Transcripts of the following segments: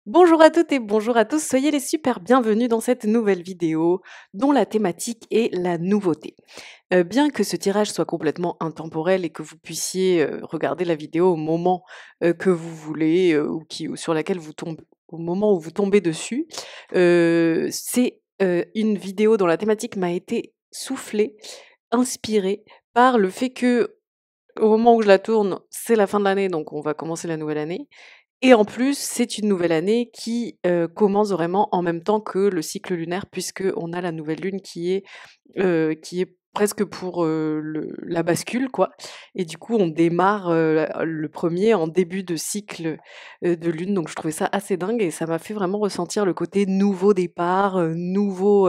Bonjour à toutes et bonjour à tous, soyez les super bienvenus dans cette nouvelle vidéo dont la thématique est la nouveauté. Bien que ce tirage soit complètement intemporel et que vous puissiez regarder la vidéo au moment que vous voulez ou sur laquelle vous tombez, au moment où vous tombez dessus, c'est une vidéo dont la thématique m'a été soufflée, inspirée par le fait que au moment où je la tourne, c'est la fin de l'année, donc on va commencer la nouvelle année et en plus, c'est une nouvelle année qui, commence vraiment en même temps que le cycle lunaire puisqu'on a la nouvelle lune qui est presque pour, la bascule quoi et du coup on démarre, le 1er en début de cycle, de lune donc je trouvais ça assez dingue et ça m'a fait vraiment ressentir le côté nouveau départ, nouveau,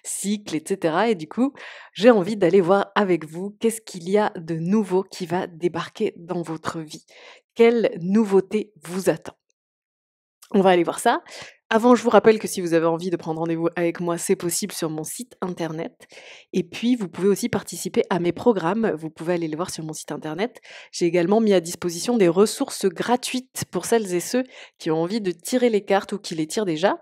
cycle et cetera et du coup, j'ai envie d'aller voir avec vous qu'est-ce qu'il y a de nouveau qui va débarquer dans votre vie? Quelle nouveauté vous attend? On va aller voir ça. Avant, je vous rappelle que si vous avez envie de prendre rendez-vous avec moi, c'est possible sur mon site internet. Et puis, vous pouvez aussi participer à mes programmes. Vous pouvez aller les voir sur mon site internet. J'ai également mis à disposition des ressources gratuites pour celles et ceux qui ont envie de tirer les cartes ou qui les tirent déjà.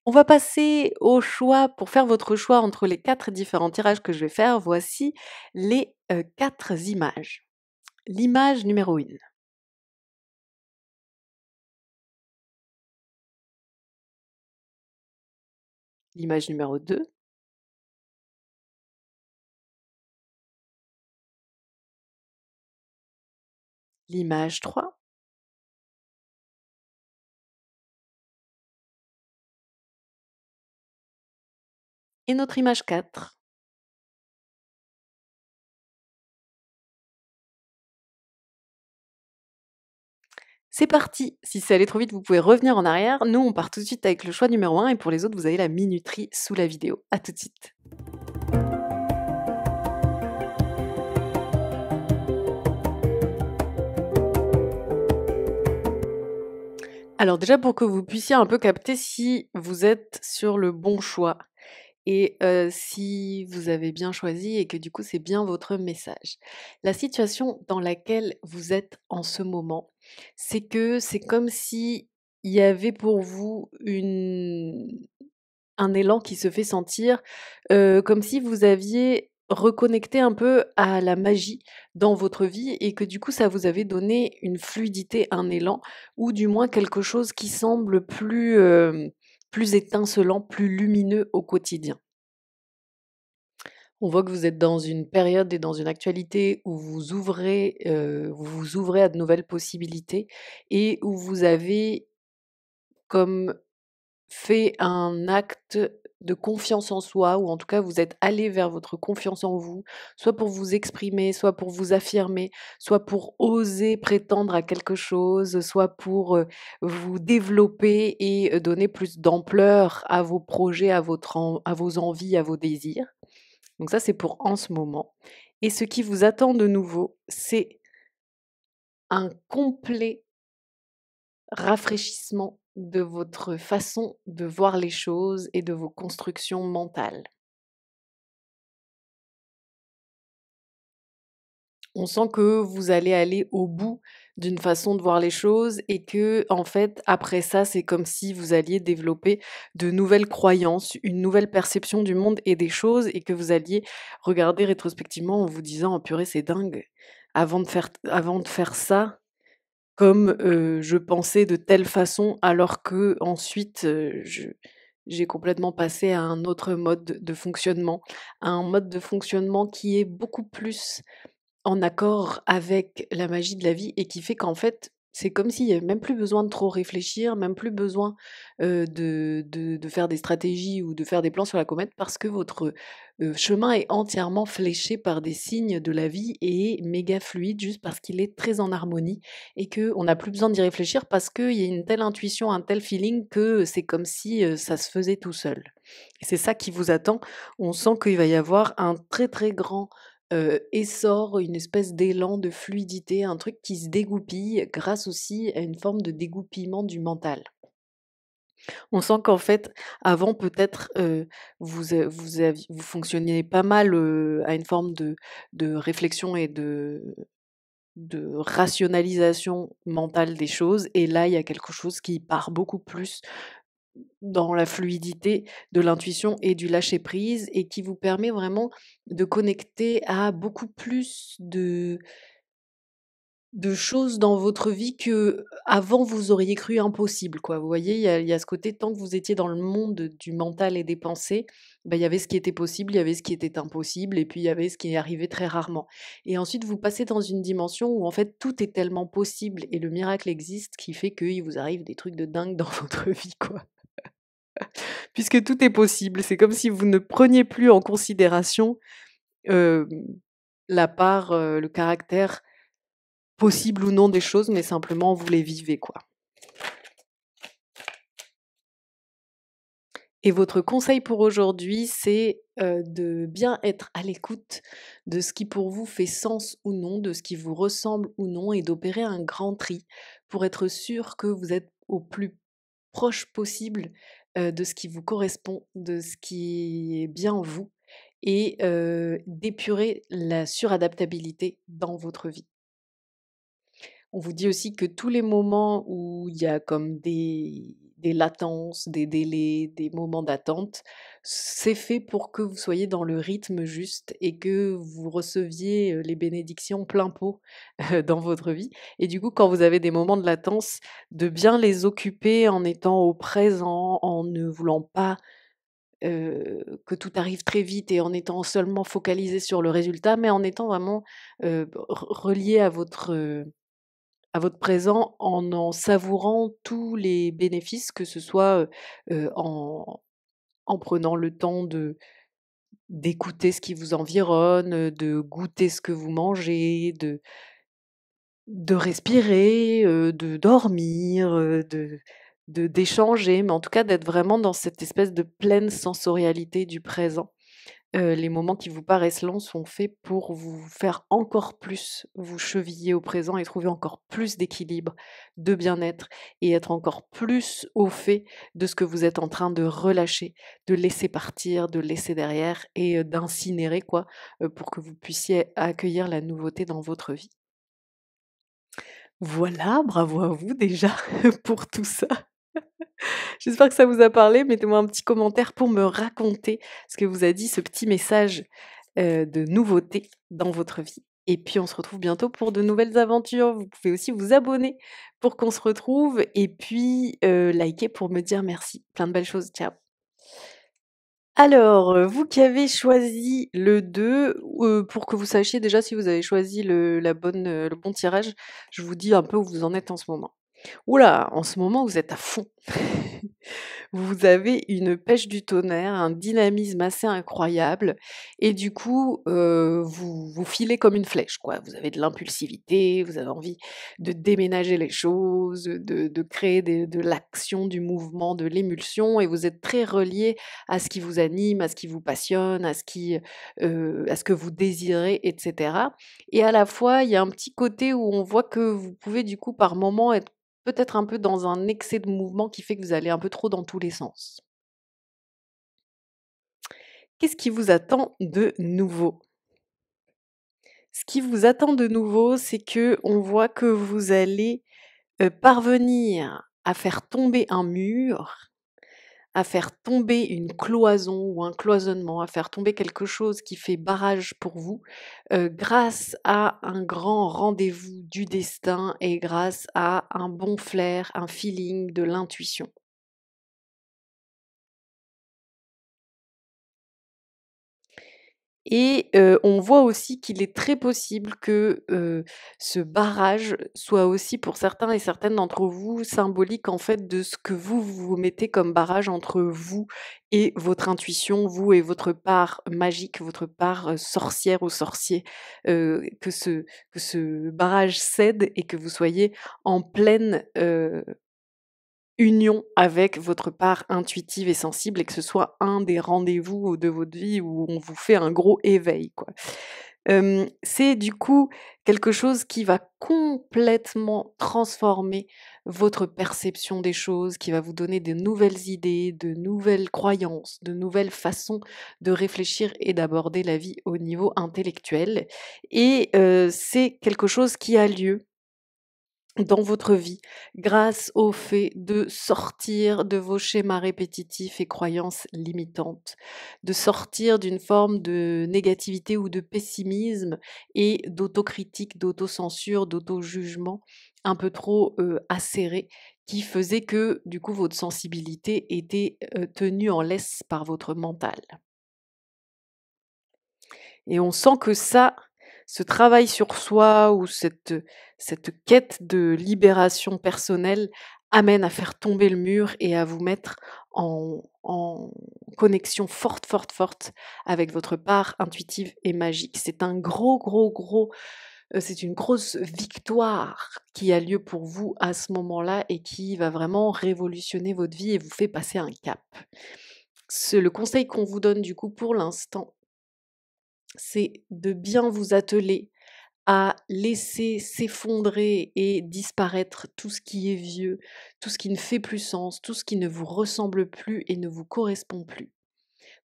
On va passer au choix. Pour faire votre choix entre les 4 différents tirages que je vais faire, voici les 4 images. L'image numéro 1. L'image numéro 2. L'image 3. Et notre image 4. C'est parti! Si c'est allé trop vite, vous pouvez revenir en arrière. Nous, on part tout de suite avec le choix numéro 1 et pour les autres, vous avez la minuterie sous la vidéo. À tout de suite. Alors déjà, pour que vous puissiez un peu capter si vous êtes sur le bon choix et si vous avez bien choisi et que du coup, c'est bien votre message. La situation dans laquelle vous êtes en ce moment, c'est que c'est comme si il y avait pour vous un élan qui se fait sentir, comme si vous aviez reconnecté un peu à la magie dans votre vie et que du coup ça vous avait donné une fluidité, un élan ou du moins quelque chose qui semble plus, plus étincelant, plus lumineux au quotidien. On voit que vous êtes dans une période et dans une actualité où vous vous ouvrez à de nouvelles possibilités et où vous avez comme fait un acte de confiance en soi ou en tout cas vous êtes allé vers votre confiance en vous, soit pour vous exprimer, soit pour vous affirmer, soit pour oser prétendre à quelque chose, soit pour, vous développer et donner plus d'ampleur à vos projets, à vos envies, à vos désirs. Donc ça, c'est pour en ce moment et ce qui vous attend de nouveau, c'est un complet rafraîchissement de votre façon de voir les choses et de vos constructions mentales. On sent que vous allez aller au bout d'une façon de voir les choses et que, en fait, après ça, c'est comme si vous alliez développer de nouvelles croyances, une nouvelle perception du monde et des choses et que vous alliez regarder rétrospectivement en vous disant: «Oh purée, c'est dingue. Avant de faire ça, comme, je pensais de telle façon alors qu'ensuite, j'ai complètement passé à un autre mode de fonctionnement, à un mode de fonctionnement qui est beaucoup plus en accord avec la magie de la vie et qui fait qu'en fait, c'est comme s'il y avait même plus besoin de trop réfléchir, même plus besoin, de faire des stratégies ou de faire des plans sur la comète parce que votre, chemin est entièrement fléché par des signes de la vie et est méga fluide juste parce qu'il est très en harmonie et qu'on n'a plus besoin d'y réfléchir parce qu'il y a une telle intuition, un tel feeling que c'est comme si, ça se faisait tout seul. Et c'est ça qui vous attend. On sent qu'il va y avoir un très, très grand essor, une espèce d'élan de fluidité, un truc qui se dégoupille grâce aussi à une forme de dégoupillement du mental. On sent qu'en fait, avant peut-être, vous fonctionniez pas mal, à une forme de réflexion et de rationalisation mentale des choses et là, il y a quelque chose qui part beaucoup plus dans la fluidité de l'intuition et du lâcher prise et qui vous permet vraiment de connecter à beaucoup plus de choses dans votre vie que avant vous auriez cru impossible, quoi. Vous voyez, il y a ce côté, tant que vous étiez dans le monde du mental et des pensées, bah, il y avait ce qui était possible, il y avait ce qui était impossible et puis il y avait ce qui arrivait très rarement. Et ensuite, vous passez dans une dimension où en fait tout est tellement possible et le miracle existe qui fait qu'il vous arrive des trucs de dingue dans votre vie, quoi. Puisque tout est possible, c'est comme si vous ne preniez plus en considération, hem, la part, le caractère possible ou non des choses, mais simplement vous les vivez, quoi. Et votre conseil pour aujourd'hui, c'est, de bien être à l'écoute de ce qui pour vous fait sens ou non, de ce qui vous ressemble ou non et d'opérer un grand tri pour être sûr que vous êtes au plus proche possible, de ce qui vous correspond, de ce qui est bien vous et d'épurer la suradaptabilité dans votre vie. On vous dit aussi que tous les moments où il y a comme des latences, des délais, des moments d'attente, c'est fait pour que vous soyez dans le rythme juste et que vous receviez, les bénédictions plein pot, dans votre vie et du coup, quand vous avez des moments de latence, de bien les occuper en étant au présent, en ne voulant pas, que tout arrive très vite et en étant seulement focalisé sur le résultat, mais en étant vraiment, relié à votre présent en savourant tous les bénéfices, que ce soit, en prenant le temps d'écouter ce qui vous environne, de goûter ce que vous mangez, de respirer, de dormir, d'échanger, mais en tout cas d'être vraiment dans cette espèce de pleine sensorialité du présent. Les moments qui vous paraissent lents sont faits pour vous faire encore plus vous cheviller au présent et trouver encore plus d'équilibre, de bien-être et être encore plus au fait de ce que vous êtes en train de relâcher, de laisser partir, de laisser derrière et d'incinérer quoi, pour que vous puissiez accueillir la nouveauté dans votre vie. Voilà, bravo à vous déjà pour tout ça. J'espère que ça vous a parlé. Mettez-moi un petit commentaire pour me raconter ce que vous a dit ce petit message, de nouveauté dans votre vie. Et puis on se retrouve bientôt pour de nouvelles aventures. Vous pouvez aussi vous abonner pour qu'on se retrouve et puis, liker pour me dire merci. Plein de belles choses. Ciao. Alors, vous qui avez choisi le 2, pour que vous sachiez déjà si vous avez choisi le bon tirage, je vous dis un peu où vous en êtes en ce moment. Ouh là, en ce moment, vous êtes à fond. Vous avez une pêche du tonnerre, un dynamisme assez incroyable et du coup, vous filez comme une flèche, quoi. Vous avez de l'impulsivité, vous avez envie de déménager les choses, de créer de l'action, du mouvement, de l'émulsion et vous êtes très relié à ce qui vous anime, à ce qui vous passionne, à ce que vous désirez et cetera et à la fois, il y a un petit côté où on voit que vous pouvez du coup, par moment, être peut-être un peu dans un excès de mouvement qui fait que vous allez un peu trop dans tous les sens. Qu'est-ce qui vous attend de nouveau? Ce qui vous attend de nouveau, c'est que on voit que vous allez, parvenir à faire tomber un mur, à faire tomber une cloison ou un cloisonnement, à faire tomber quelque chose qui fait barrage pour vous, grâce à un grand rendez-vous du destin et grâce à un bon flair, un feeling, de l'intuition. Et on voit aussi qu'il est très possible que, ce barrage soit aussi pour certains et certaines d'entre vous symbolique en fait de ce que vous mettez comme barrage entre vous et votre intuition, vous et votre part magique, votre part, sorcière ou sorcier, que ce barrage cède et que vous soyez en pleine, union avec votre part intuitive et sensible et que ce soit un des rendez-vous de votre vie où on vous fait un gros éveil, quoi. C'est du coup quelque chose qui va complètement transformer votre perception des choses, qui va vous donner de nouvelles idées, de nouvelles croyances, de nouvelles façons de réfléchir et d'aborder la vie au niveau intellectuel et c'est quelque chose qui a lieu dans votre vie grâce au fait de sortir de vos schémas répétitifs et croyances limitantes, de sortir d'une forme de négativité ou de pessimisme et d'autocritique, d'autocensure, d'auto-jugement un peu trop acéré qui faisait que du coup votre sensibilité était tenue en laisse par votre mental. Et on sent que ça, ce travail sur soi ou cette quête de libération personnelle amène à faire tomber le mur et à vous mettre en connexion forte, forte, forte avec votre part intuitive et magique. C'est un gros, gros, gros, c'est une grosse victoire qui a lieu pour vous à ce moment-là et qui va vraiment révolutionner votre vie et vous fait passer un cap. Le conseil qu'on vous donne du coup pour l'instant, c'est de bien vous atteler à laisser s'effondrer et disparaître tout ce qui est vieux, tout ce qui ne fait plus sens, tout ce qui ne vous ressemble plus et ne vous correspond plus.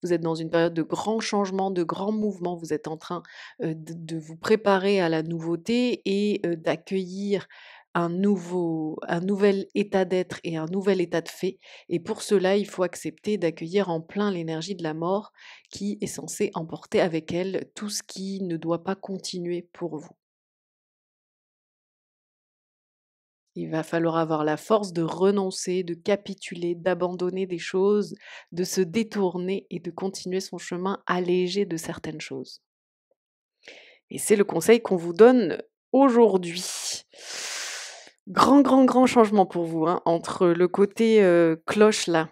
Vous êtes dans une période de grands changements, de grands mouvements, vous êtes en train de vous préparer à la nouveauté et d'accueillir un nouvel état d'être et un nouvel état de fait. Et pour cela, il faut accepter d'accueillir en plein l'énergie de la mort qui est censée emporter avec elle tout ce qui ne doit pas continuer pour vous. Il va falloir avoir la force de renoncer, de capituler, d'abandonner des choses, de se détourner et de continuer son chemin allégé de certaines choses. Et c'est le conseil qu'on vous donne aujourd'hui. Grand, grand, grand changement pour vous, hein, entre le côté cloche là.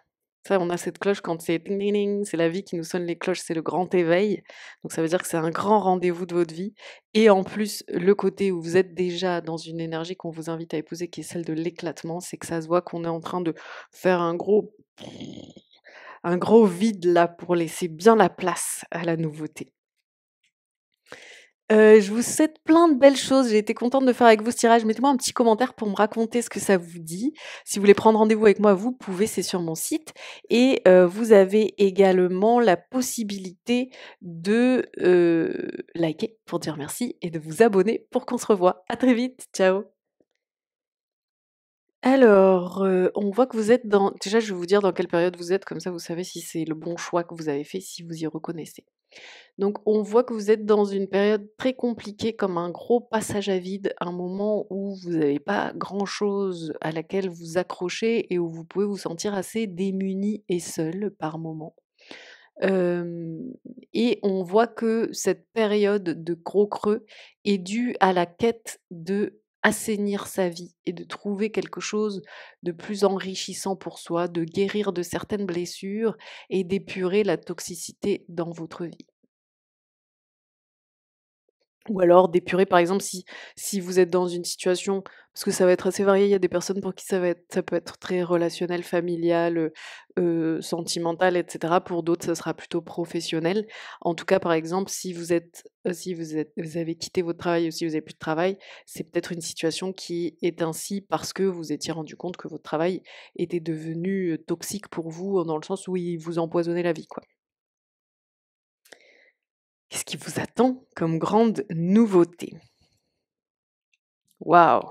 Ça, on a cette cloche quand c'est ding, ding, ding, c'est la vie qui nous sonne les cloches, c'est le grand éveil. Donc ça veut dire que c'est un grand rendez-vous de votre vie. Et en plus, le côté où vous êtes déjà dans une énergie qu'on vous invite à épouser, qui est celle de l'éclatement, c'est que ça se voit qu'on est en train de faire un gros vide là pour laisser bien la place à la nouveauté. Je vous souhaite plein de belles choses. J'ai été contente de faire avec vous ce tirage. Mettez-moi un petit commentaire pour me raconter ce que ça vous dit. Si vous voulez prendre rendez-vous avec moi, vous pouvez, c'est sur mon site et vous avez également la possibilité de, liker pour dire merci et de vous abonner pour qu'on se revoie. À très vite, ciao. Alors, on voit que vous êtes dans déjà, je vais vous dire dans quelle période vous êtes, comme ça vous savez si c'est le bon choix que vous avez fait, si vous y reconnaissez. Donc on voit que vous êtes dans une période très compliquée, comme un gros passage à vide, un moment où vous n'avez pas grand-chose à laquelle vous accrocher et où vous pouvez vous sentir assez démuni et seul par moment. Hem et on voit que cette période de gros creux est due à la quête de assainir sa vie et de trouver quelque chose de plus enrichissant pour soi, de guérir de certaines blessures et d'épurer la toxicité dans votre vie. Ou alors d'épurer, par exemple, si vous êtes dans une situation parce que ça va être assez varié, il y a des personnes pour qui ça peut être très relationnel, familial, sentimental et cetera. Pour d'autres, ça sera plutôt professionnel. En tout cas, par exemple, si vous avez quitté votre travail ou si vous avez plus de travail, c'est peut-être une situation qui est ainsi parce que vous étiez rendu compte que votre travail était devenu, toxique pour vous, dans le sens où il vous empoisonnait la vie, quoi. Qu'est-ce qui vous attend comme grande nouveauté? Waouh!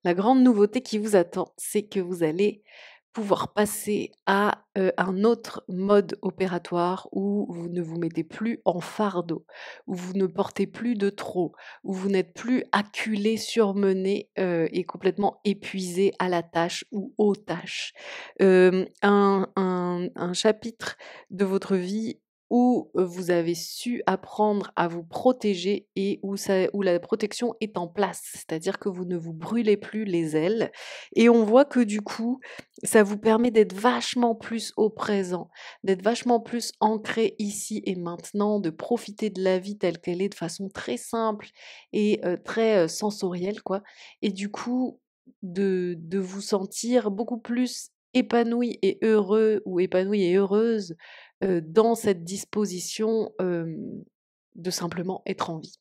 La grande nouveauté qui vous attend, c'est que vous allez pouvoir passer à, un autre mode opératoire où vous ne vous mettez plus en fardeau, où vous ne portez plus de trop, où vous n'êtes plus acculé, surmené, et complètement épuisé à la tâche ou aux tâches. Un chapitre de votre vie où, vous avez su apprendre à vous protéger et où la protection est en place. C'est-à-dire que vous ne vous brûlez plus les ailes et on voit que du coup, ça vous permet d'être vachement plus au présent, d'être vachement plus ancré ici et maintenant, de profiter de la vie telle qu'elle est de façon très simple et très, sensorielle quoi et du coup, de vous sentir beaucoup plus épanoui et heureux ou épanouie et heureuse dans cette disposition, de simplement être en vie.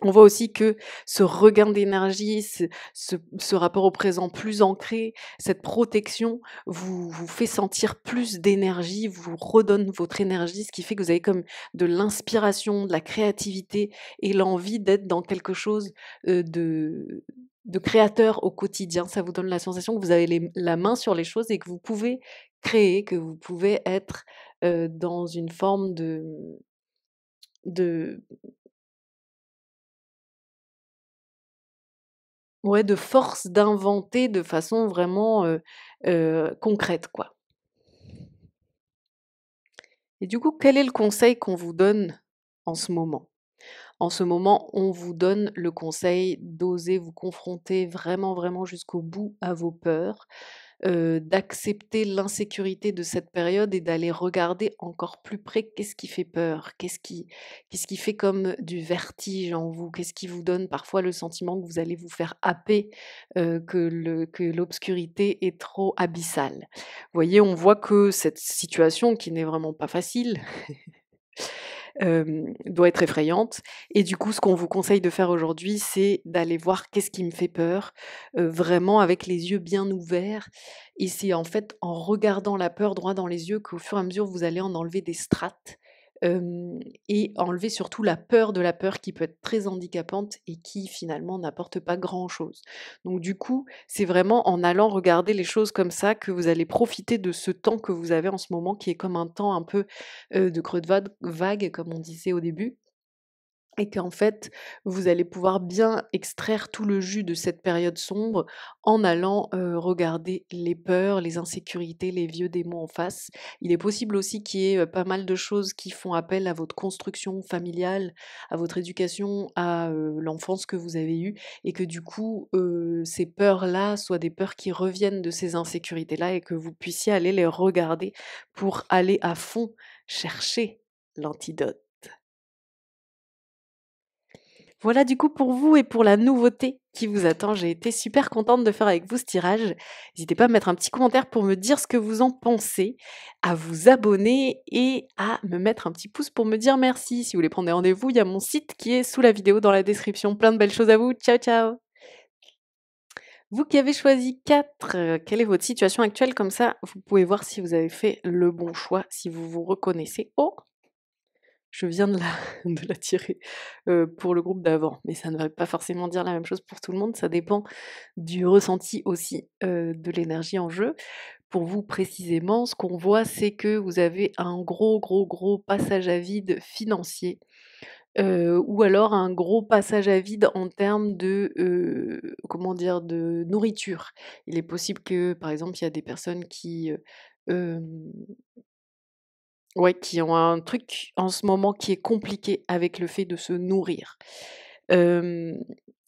On voit aussi que ce regain d'énergie, ce rapport au présent plus ancré, cette protection vous fait sentir plus d'énergie, vous redonne votre énergie, ce qui fait que vous avez comme de l'inspiration, de la créativité et l'envie d'être dans quelque chose, de créateur au quotidien. Ça vous donne la sensation que vous avez la main sur les choses et que vous pouvez créer, que vous pouvez être, dans une forme de ouais, de force d'inventer de façon vraiment, concrète, quoi. Et du coup, quel est le conseil qu'on vous donne en ce moment? En ce moment, on vous donne le conseil d'oser vous confronter vraiment, vraiment jusqu'au bout à vos peurs, d'accepter l'insécurité de cette période et d'aller regarder encore plus près qu'est-ce qui fait peur? Qu'est-ce qui fait comme du vertige en vous? Qu'est-ce qui vous donne parfois le sentiment que vous allez vous faire happer, que l'obscurité est trop abyssale? Vous voyez, on voit que cette situation qui n'est vraiment pas facile, doit être effrayante et du coup, ce qu'on vous conseille de faire aujourd'hui, c'est d'aller voir qu'est-ce qui me fait peur, vraiment avec les yeux bien ouverts et c'est en fait en regardant la peur droit dans les yeux qu'au fur et à mesure, vous allez en enlever des strates, hem et enlever surtout la peur de la peur qui peut être très handicapante et qui finalement n'apporte pas grand-chose. Donc du coup, c'est vraiment en allant regarder les choses comme ça que vous allez profiter de ce temps que vous avez en ce moment qui est comme un temps un peu de creux de vague, comme on disait au début et qu'en fait, vous allez pouvoir bien extraire tout le jus de cette période sombre en allant, regarder les peurs, les insécurités, les vieux démons en face. Il est possible aussi qu'il y ait, pas mal de choses qui font appel à votre construction familiale, à votre éducation, à, l'enfance que vous avez eue et que du coup, ces peurs-là soient des peurs qui reviennent de ces insécurités-là et que vous puissiez aller les regarder pour aller à fond chercher l'antidote. Voilà du coup pour vous et pour la nouveauté qui vous attend. J'ai été super contente de faire avec vous ce tirage. N'hésitez pas à mettre un petit commentaire pour me dire ce que vous en pensez, à vous abonner et à me mettre un petit pouce pour me dire merci. Si vous voulez prendre des rendez-vous, il y a mon site qui est sous la vidéo dans la description. Plein de belles choses à vous. Ciao ciao. Vous qui avez choisi 4, quelle est votre situation actuelle? Comme ça, vous pouvez voir si vous avez fait le bon choix, si vous vous reconnaissez. Oh! Je viens de la de la tirer, pour le groupe d'avant, mais ça ne veut pas forcément dire la même chose pour tout le monde, ça dépend du ressenti aussi, de l'énergie en jeu. Pour vous précisément, ce qu'on voit, c'est que vous avez un gros, gros, gros passage à vide financier, ou alors un gros passage à vide en termes de, comment dire? De nourriture. Il est possible que, par exemple, il y a des personnes qui, hem ouais, qui ont un truc en ce moment qui est compliqué avec le fait de se nourrir. Hem,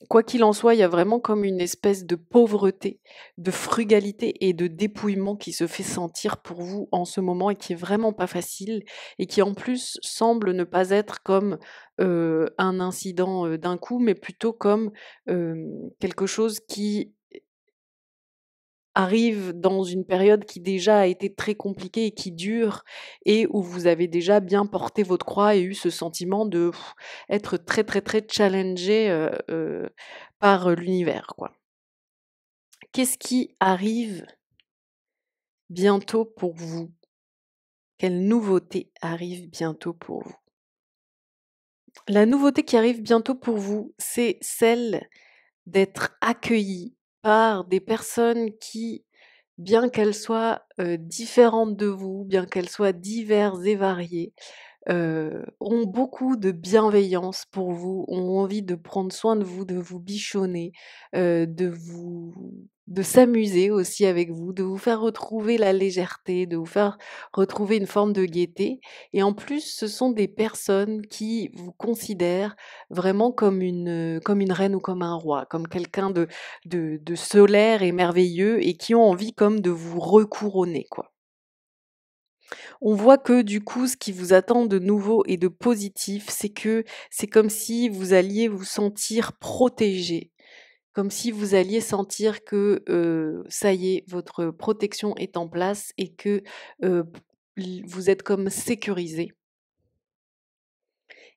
quoi qu'il en soit, il y a vraiment comme une espèce de pauvreté, de frugalité et de dépouillement qui se fait sentir pour vous en ce moment et qui est vraiment pas facile et qui en plus semble ne pas être comme, un incident, d'un coup, mais plutôt comme, quelque chose qui arrive dans une période qui déjà a été très compliquée et qui dure et où vous avez déjà bien porté votre croix et eu ce sentiment de être très, très, très challengé, par, l'univers, quoi. Qu'est-ce qui arrive bientôt pour vous? Quelle nouveauté arrive bientôt pour vous? La nouveauté qui arrive bientôt pour vous, c'est celle d'être accueilli par des personnes qui, bien qu'elles soient, différentes de vous, bien qu'elles soient diverses et variées, ont beaucoup de bienveillance pour vous, ont envie de prendre soin de vous, de vous bichonner, de s'amuser aussi avec vous, de vous faire retrouver la légèreté, de vous faire retrouver une forme de gaieté et en plus, ce sont des personnes qui vous considèrent vraiment comme une reine ou comme un roi, comme quelqu'un de solaire et merveilleux et qui ont envie comme de vous recouronner, quoi. On voit que du coup, ce qui vous attend de nouveau et de positif, c'est que c'est comme si vous alliez vous sentir protégé, comme si vous alliez sentir que, ça y est, votre protection est en place et que, vous êtes comme sécurisé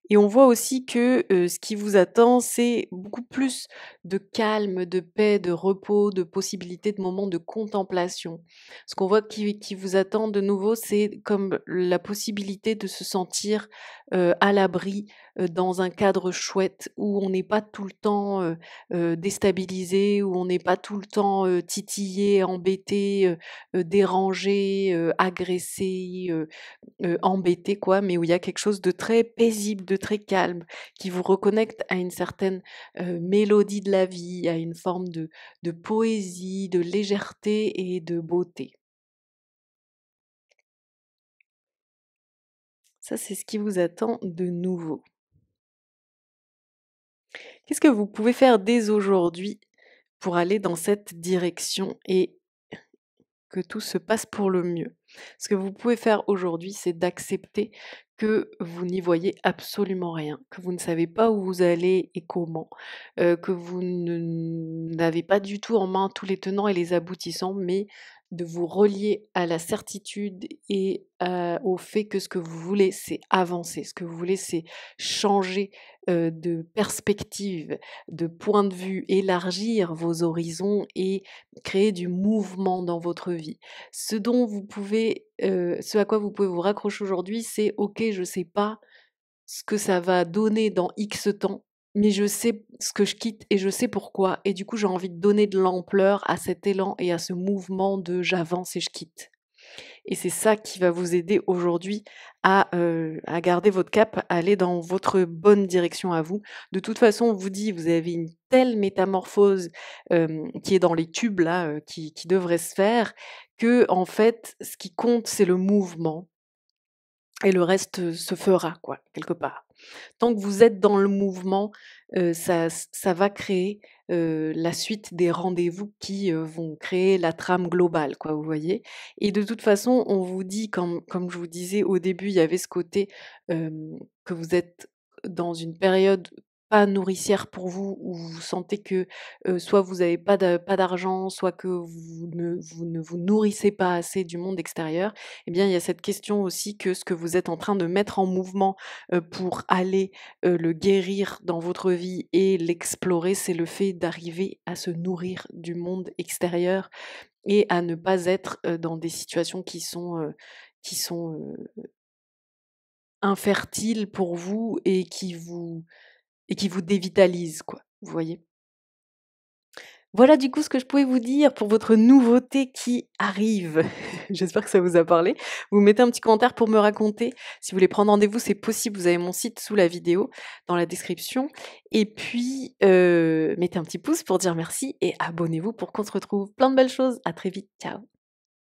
Et on voit aussi que, ce qui vous attend, c'est beaucoup plus de calme, de paix, de repos, de possibilités de moments de contemplation. Ce qu'on voit qui vous attend de nouveau, c'est comme la possibilité de se sentir, à l'abri, dans un cadre chouette où on n'est pas tout le temps, déstabilisé, où on n'est pas tout le temps, titillé, embêté, dérangé, agressé, embêté quoi, mais où il y a quelque chose de très paisible, de très calme, qui vous reconnecte à une certaine, mélodie de la vie, à une forme de poésie, de légèreté et de beauté. Ça, c'est ce qui vous attend de nouveau. Qu'est-ce que vous pouvez faire dès aujourd'hui pour aller dans cette direction et que tout se passe pour le mieux? Ce que vous pouvez faire aujourd'hui, c'est d'accepter que vous n'y voyez absolument rien, que vous ne savez pas où vous allez et comment, que vous n'avez pas du tout en main tous les tenants et les aboutissants, mais de vous relier à la certitude et au fait que ce que vous voulez, c'est avancer. Ce que vous voulez, c'est changer de perspective, de point de vue, élargir vos horizons et créer du mouvement dans votre vie. Ce à quoi vous pouvez vous raccrocher aujourd'hui, c'est: «OK, je sais pas ce que ça va donner dans X temps, mais je sais ce que je quitte et je sais pourquoi et du coup, j'ai envie de donner de l'ampleur à cet élan et à ce mouvement de j'avance et je quitte». Et c'est ça qui va vous aider aujourd'hui à garder votre cap, à aller dans votre bonne direction à vous. De toute façon, on vous dit, vous avez une telle métamorphose, qui est dans les tubes là, qui devrait se faire, que en fait, ce qui compte, c'est le mouvement et le reste, se fera quoi, quelque part. Tant que vous êtes dans le mouvement, ça va créer, la suite des rendez-vous qui, vont créer la trame globale quoi, vous voyez? Et de toute façon, on vous dit comme je vous disais au début, il y avait ce côté, que vous êtes dans une période pas nourricière pour vous, où vous sentez que, soit vous avez pas d'argent, soit que vous ne vous nourrissez pas assez du monde extérieur. Eh bien, il y a cette question aussi que ce que vous êtes en train de mettre en mouvement, pour aller le guérir dans votre vie et l'explorer, c'est le fait d'arriver à se nourrir du monde extérieur et à ne pas être, dans des situations qui sont infertiles pour vous et qui vous dévitalisent quoi, vous voyez? Voilà du coup ce que je pouvais vous dire pour votre nouveauté qui arrive. J'espère que ça vous a parlé. Vous mettez un petit commentaire pour me raconter. Si vous voulez prendre rendez-vous, c'est possible, vous avez mon site sous la vidéo, dans la description. Et puis, mettez un petit pouce pour dire merci et abonnez-vous pour qu'on se retrouve plein de belles choses. À très vite, ciao.